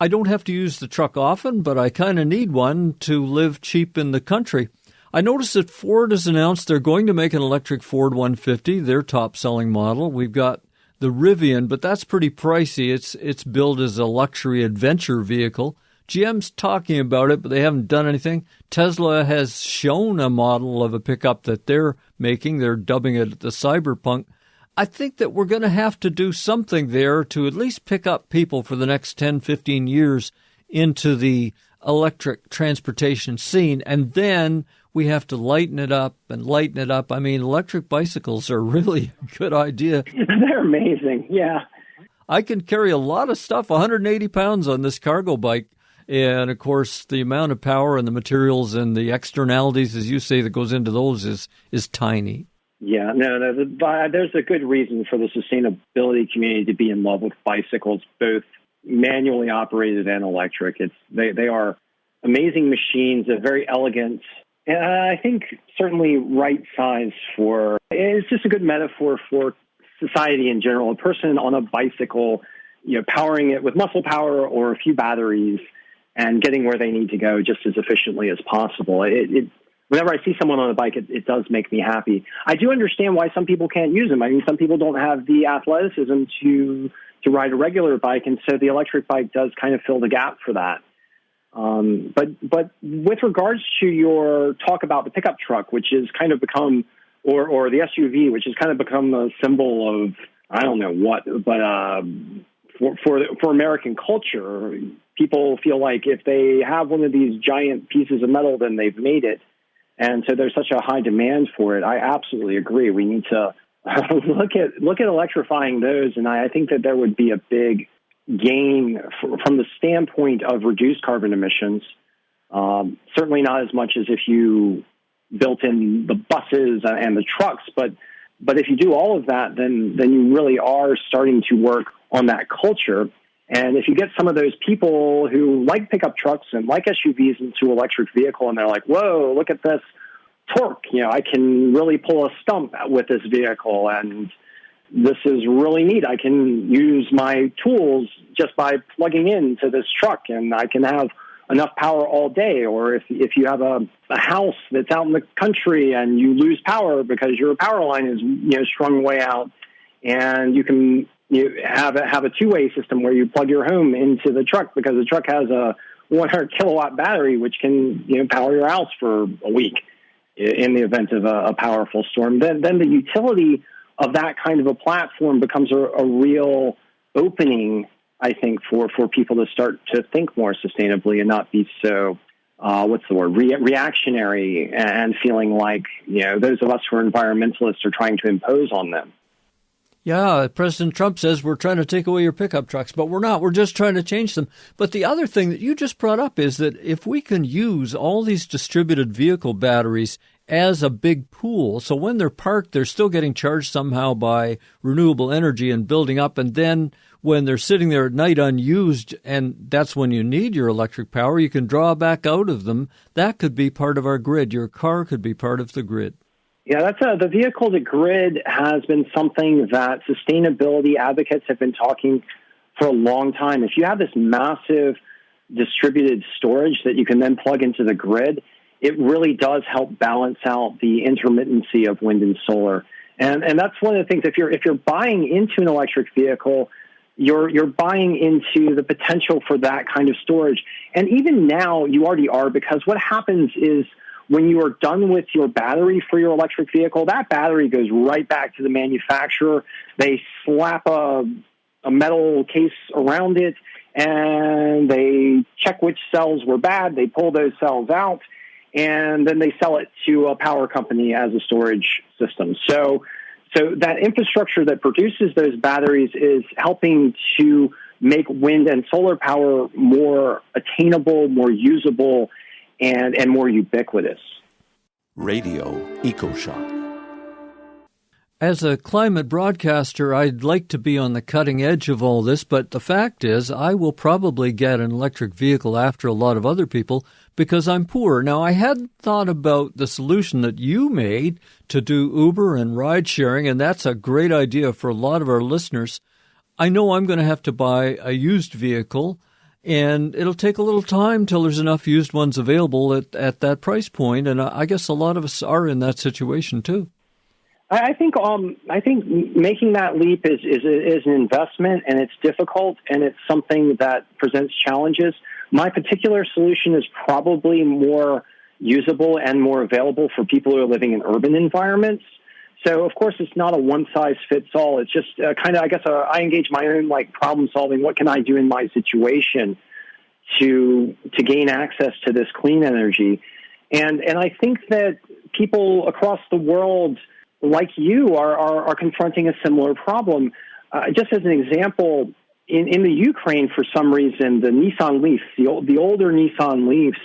I don't have to use the truck often, but I kind of need one to live cheap in the country. I noticed that Ford has announced they're going to make an electric Ford 150, their top-selling model. We've got the Rivian, but that's pretty pricey. It's billed as a luxury adventure vehicle. GM's talking about it, but they haven't done anything. Tesla has shown a model of a pickup that they're making. They're dubbing it the Cyberpunk. I think that we're going to have to do something there to at least pick up people for the next 10, 15 years into the electric transportation scene. And then we have to lighten it up and lighten it up. I mean, electric bicycles are really a good idea. They're amazing, yeah. I can carry a lot of stuff, 180 pounds on this cargo bike. And, of course, the amount of power and the materials and the externalities, as you say, that goes into those is tiny. Yeah, no, there's a good reason for the sustainability community to be in love with bicycles, both manually operated and electric. They are amazing machines, they're very elegant, and I think certainly right size for, it's just a good metaphor for society in general. A person on a bicycle, powering it with muscle power or a few batteries and getting where they need to go just as efficiently as possible. Whenever I see someone on a bike, it does make me happy. I do understand why some people can't use them. I mean, some people don't have the athleticism to ride a regular bike, and so the electric bike does kind of fill the gap for that. But with regards to your talk about the pickup truck, which has kind of become, or the SUV, which has kind of become a symbol of, I don't know what, but for American culture, people feel like if they have one of these giant pieces of metal, then they've made it. And so there's such a high demand for it. I absolutely agree. We need to look at electrifying those, and I think that there would be a big gain from the standpoint of reduced carbon emissions. Certainly not as much as if you built in the buses and the trucks, but if you do all of that, then you really are starting to work on that culture. And if you get some of those people who like pickup trucks and like SUVs into electric vehicle, and they're like, whoa, look at this torque. I can really pull a stump with this vehicle, and this is really neat. I can use my tools just by plugging into this truck, and I can have enough power all day. Or if you have a house that's out in the country and you lose power because your power line is strung way out, and you have a two-way system where you plug your home into the truck because the truck has a 100 kilowatt battery, which can power your house for a week in the event of a powerful storm. Then the utility of that kind of a platform becomes a real opening, I think, for people to start to think more sustainably and not be so reactionary and feeling like those of us who are environmentalists are trying to impose on them. Yeah, President Trump says we're trying to take away your pickup trucks, but we're not. We're just trying to change them. But the other thing that you just brought up is that if we can use all these distributed vehicle batteries as a big pool. So when they're parked, they're still getting charged somehow by renewable energy and building up. And then when they're sitting there at night unused, and that's when you need your electric power, you can draw back out of them. That could be part of our grid. Your car could be part of the grid. Yeah, the vehicle to grid has been something that sustainability advocates have been talking for a long time. If you have this massive distributed storage that you can then plug into the grid, it really does help balance out the intermittency of wind and solar. And that's one of the things, if you're buying into an electric vehicle, you're buying into the potential for that kind of storage. And even now you already are, because what happens is when you are done with your battery for your electric vehicle, that battery goes right back to the manufacturer. They slap a metal case around it, and they check which cells were bad. They pull those cells out, and then they sell it to a power company as a storage system. So that infrastructure that produces those batteries is helping to make wind and solar power more attainable, more usable, and more ubiquitous. Radio Ecoshock. As a climate broadcaster, I'd like to be on the cutting edge of all this, but the fact is I will probably get an electric vehicle after a lot of other people because I'm poor. Now, I had thought about the solution that you made to do Uber and ride sharing, and that's a great idea for a lot of our listeners. I know I'm going to have to buy a used vehicle, and it'll take a little time till there's enough used ones available at that price point, and I guess a lot of us are in that situation too. I think making that leap is an investment, and it's difficult, and it's something that presents challenges. My particular solution is probably more usable and more available for people who are living in urban environments. So, of course, it's not a one-size-fits-all. It's just I engage my own problem-solving. What can I do in my situation to gain access to this clean energy? And I think that people across the world, like you, are confronting a similar problem. Just as an example, in the Ukraine, for some reason, the Nissan Leafs, the older Nissan Leafs,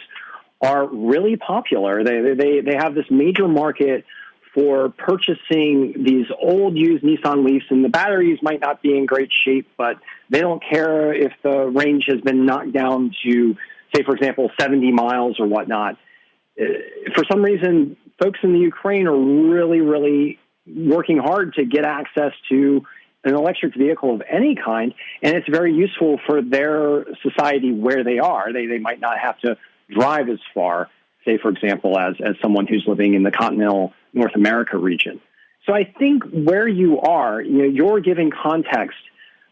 are really popular. They have this major market for purchasing these old used Nissan Leafs, and the batteries might not be in great shape, but they don't care if the range has been knocked down to, say, for example, 70 miles or whatnot. For some reason, folks in the Ukraine are really, really working hard to get access to an electric vehicle of any kind, and it's very useful for their society where they are. They might not have to drive as far, say, for example, as someone who's living in the continental North America region. So I think where you are, your given context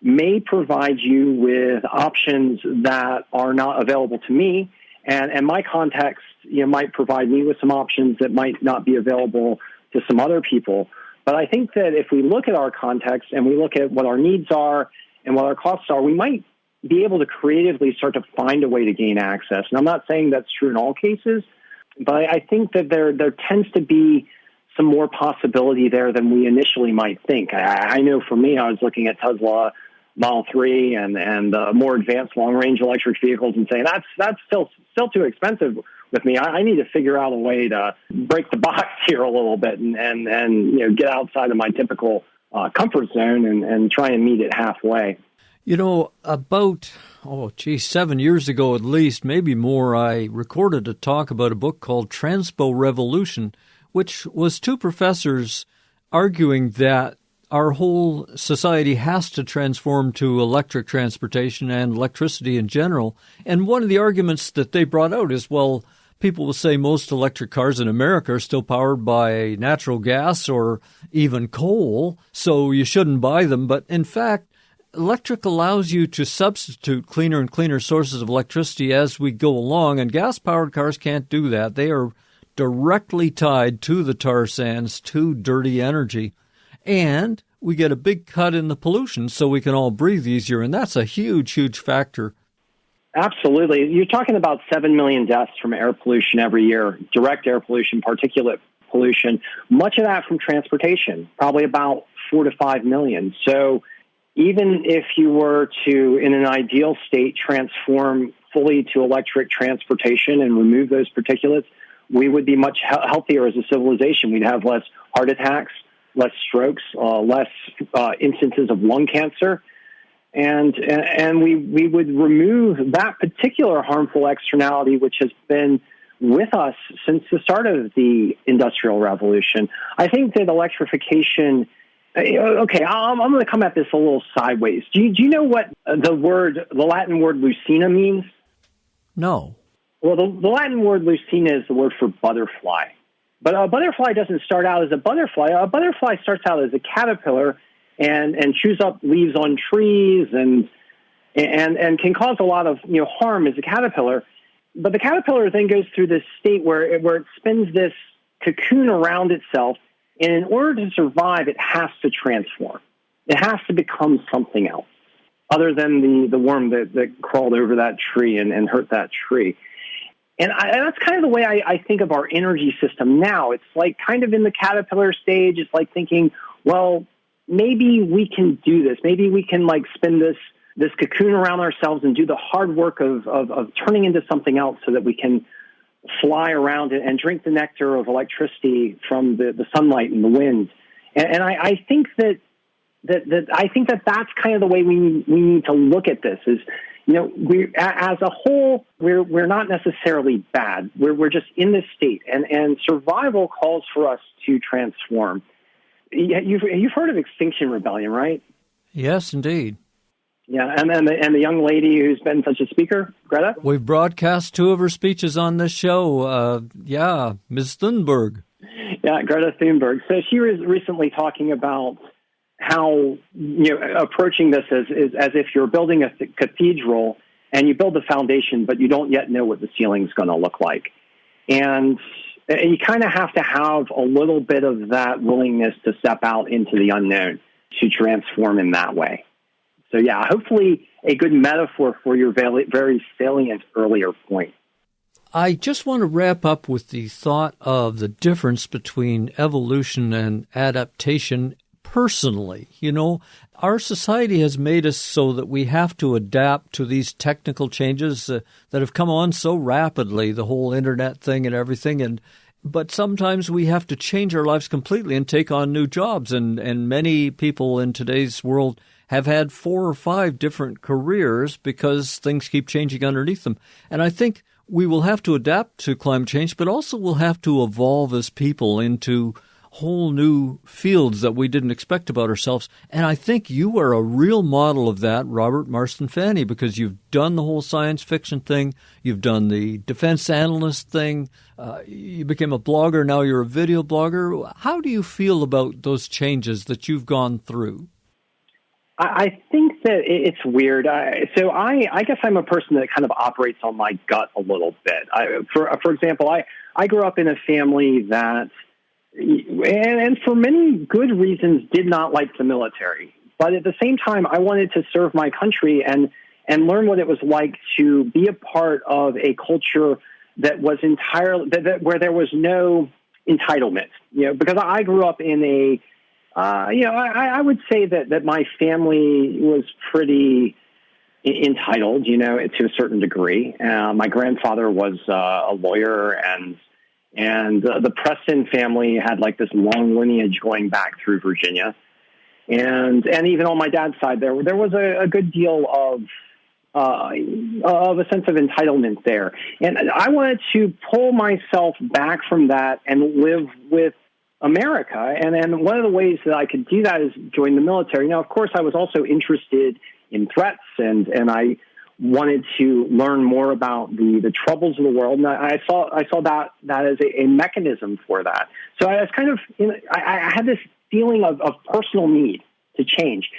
may provide you with options that are not available to me, and my context might provide me with some options that might not be available to some other people. But I think that if we look at our context and we look at what our needs are and what our costs are, we might be able to creatively start to find a way to gain access. And I'm not saying that's true in all cases, but I think that there tends to be some more possibility there than we initially might think. I know for me, I was looking at Tesla Model 3 and more advanced long-range electric vehicles and saying, that's still too expensive with me. I need to figure out a way to break the box here a little bit and get outside of my typical comfort zone and try and meet it halfway. About 7 years ago at least, maybe more, I recorded a talk about a book called Transpo Revolution, which was two professors arguing that our whole society has to transform to electric transportation and electricity in general. And one of the arguments that they brought out is, well, people will say most electric cars in America are still powered by natural gas or even coal, so you shouldn't buy them. But in fact, electric allows you to substitute cleaner and cleaner sources of electricity as we go along, and gas-powered cars can't do that. They are directly tied to the tar sands, to dirty energy. And we get a big cut in the pollution so we can all breathe easier, and that's a huge, huge factor. Absolutely. You're talking about 7 million deaths from air pollution every year, direct air pollution, particulate pollution, much of that from transportation, probably about 4 to 5 million. So even if you were to, in an ideal state, transform fully to electric transportation and remove those particulates, we would be much healthier as a civilization. We'd have less heart attacks, less strokes, less instances of lung cancer. And we would remove that particular harmful externality, which has been with us since the start of the Industrial Revolution. I think that electrification, okay, I'm going to come at this a little sideways. Do you know what the Latin word lucina means? No. Well, the Latin word lucina is the word for butterfly. But a butterfly doesn't start out as a butterfly. A butterfly starts out as a caterpillar and chews up leaves on trees and can cause a lot of harm as a caterpillar. But the caterpillar then goes through this state where it spins this cocoon around itself, and in order to survive, it has to transform. It has to become something else, other than the worm that crawled over that tree and hurt that tree. And that's kind of the way I think of our energy system now. It's like kind of in the caterpillar stage. It's like thinking, well, maybe we can do this. Maybe we can spin this cocoon around ourselves and do the hard work of turning into something else so that we can fly around and drink the nectar of electricity from the sunlight and the wind. And I think that's kind of the way we need to look at this is, we as a whole, we're not necessarily bad. We're just in this state, and survival calls for us to transform. You've heard of Extinction Rebellion, right? Yes, indeed. Yeah, and the young lady who's been such a speaker, Greta? We've broadcast 2 of her speeches on this show. Ms. Thunberg. Yeah, Greta Thunberg. So she was recently talking about how approaching this is as if you're building a cathedral and you build the foundation, but you don't yet know what the ceiling's going to look like. And you kind of have to have a little bit of that willingness to step out into the unknown to transform in that way. So, yeah, hopefully a good metaphor for your very salient earlier point. I just want to wrap up with the thought of the difference between evolution and adaptation personally. Our society has made us so that we have to adapt to these technical changes that have come on so rapidly, the whole internet thing and everything. But sometimes we have to change our lives completely and take on new jobs. And many people in today's world have had 4 or 5 different careers because things keep changing underneath them. And I think we will have to adapt to climate change, but also we'll have to evolve as people into whole new fields that we didn't expect about ourselves. And I think you are a real model of that, Robert Marston Fanney, because you've done the whole science fiction thing. You've done the defense analyst thing. You became a blogger. Now you're a video blogger. How do you feel about those changes that you've gone through? I think that it's weird. So I guess I'm a person that kind of operates on my gut a little bit. For example, I grew up in a family that, and for many good reasons, did not like the military. But at the same time, I wanted to serve my country and learn what it was like to be a part of a culture that was entirely where there was no entitlement. Because I grew up in a I would say that my family was pretty entitled, to a certain degree. My grandfather was a lawyer, and the Preston family had this long lineage going back through Virginia, and even on my dad's side, there was a good deal of a sense of entitlement there. And I wanted to pull myself back from that and live with America. And one of the ways that I could do that is join the military. Now, of course, I was also interested in threats, and I wanted to learn more about the troubles of the world. And I saw that as a mechanism for that. So I was kind of, I had this feeling of personal need to change.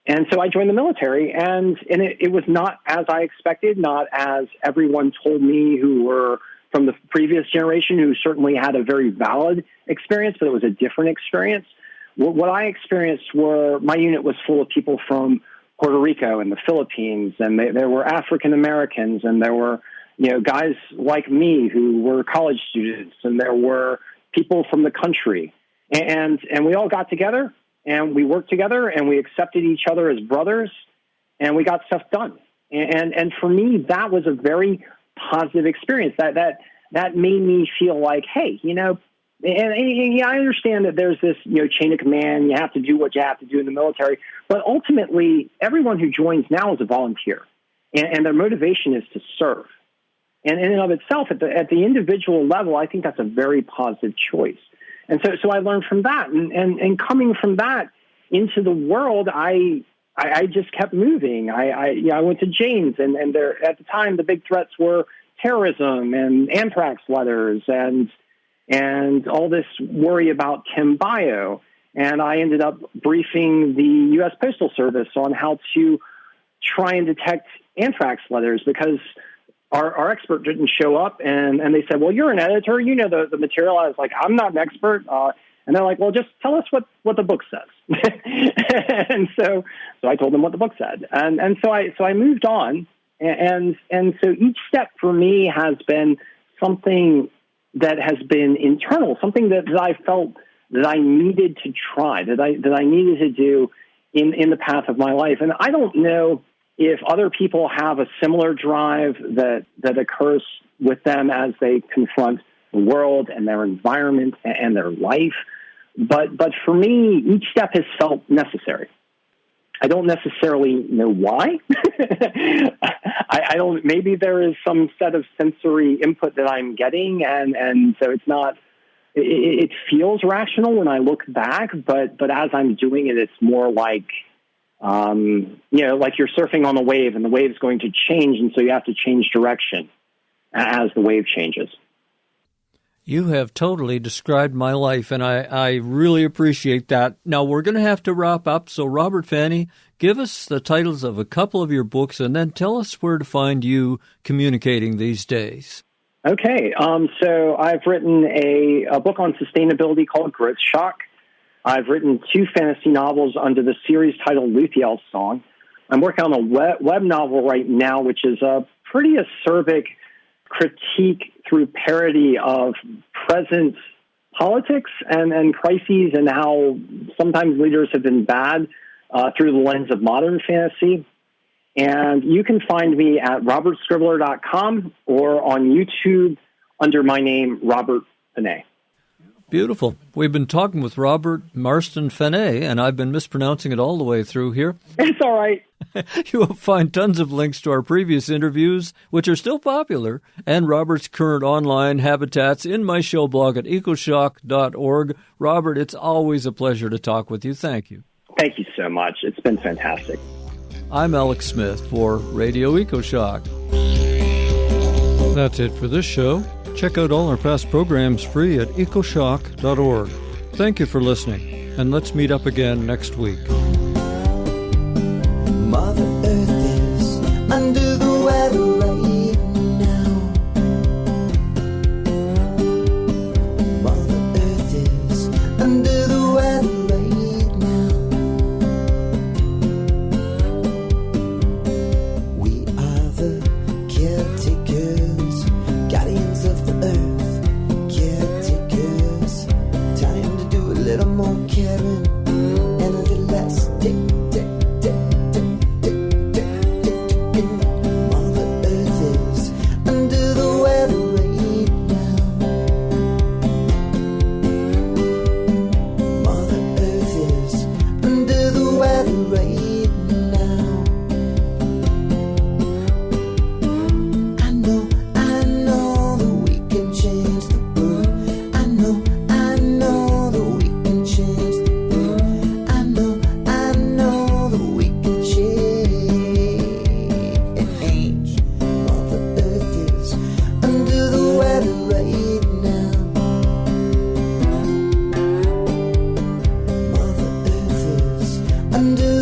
And so I joined the military, and it was not as I expected, not as everyone told me who were from the previous generation, who certainly had a very valid experience, but it was a different experience. What I experienced my unit was full of people from Puerto Rico and the Philippines, and there were African Americans, and there were guys like me who were college students, and there were people from the country, and we all got together and we worked together and we accepted each other as brothers, and we got stuff done. And for me, that was a very positive experience. That that made me feel like, hey, and I understand that there's this, chain of command. You have to do what you have to do in the military. But ultimately, everyone who joins now is a volunteer, and their motivation is to serve. And in and of itself, at the individual level, I think that's a very positive choice. And so I learned from that. And coming from that into the world, I just kept moving. I went to James, and there at the time, the big threats were terrorism and anthrax letters and all this worry about chem bio. And I ended up briefing the U.S. Postal Service on how to try and detect anthrax letters because our expert didn't show up. And they said, well, you're an editor. You know the material. I was like, I'm not an expert. And they're like, well, just tell us what the book says. And so I told them what the book said. And so I moved on. And so each step for me has been something that has been internal, something that I felt that I needed to try, that I needed to do in the path of my life. And I don't know if other people have a similar drive that occurs with them as they confront the world and their environment and their life. But for me, each step has felt necessary. I don't necessarily know why. I don't. Maybe there is some set of sensory input that I'm getting, and so it's not. It feels rational when I look back, but as I'm doing it, it's more like, like you're surfing on a wave, and the wave's going to change, and so you have to change direction as the wave changes. You have totally described my life, and I really appreciate that. Now, we're going to have to wrap up, so Robert Fanney, give us the titles of a couple of your books, and then tell us where to find you communicating these days. Okay, so I've written a book on sustainability called Ecoshock. I've written 2 fantasy novels under the series titled Luthiel's Song. I'm working on a web novel right now, which is a pretty acerbic critique through parody of present politics and crises and how sometimes leaders have been bad through the lens of modern fantasy. And you can find me at robertscribbler.com or on YouTube under my name, Robert Fanney. Beautiful. We've been talking with Robert Marston Fanney, and I've been mispronouncing it all the way through here. It's all right. You will find tons of links to our previous interviews, which are still popular, and Robert's current online habitats in my show blog at ecoshock.org. Robert, it's always a pleasure to talk with you. Thank you. Thank you so much. It's been fantastic. I'm Alex Smith for Radio Ecoshock. That's it for this show. Check out all our past programs free at ecoshock.org. Thank you for listening, and let's meet up again next week. Mother Earth is under the weather right now. Mother Earth is under the weather right now. We are the caretakers, guardians of the earth, caretakers. Time to do a little more caring and a little less tick, tick, tick, tick. Mother Earth is under the weather right now. Mother Earth is under the weather right now. I know that we can change the world. I know that we can change the world. I know that we can change. Mother Earth is under the weather right now. Mother Earth is under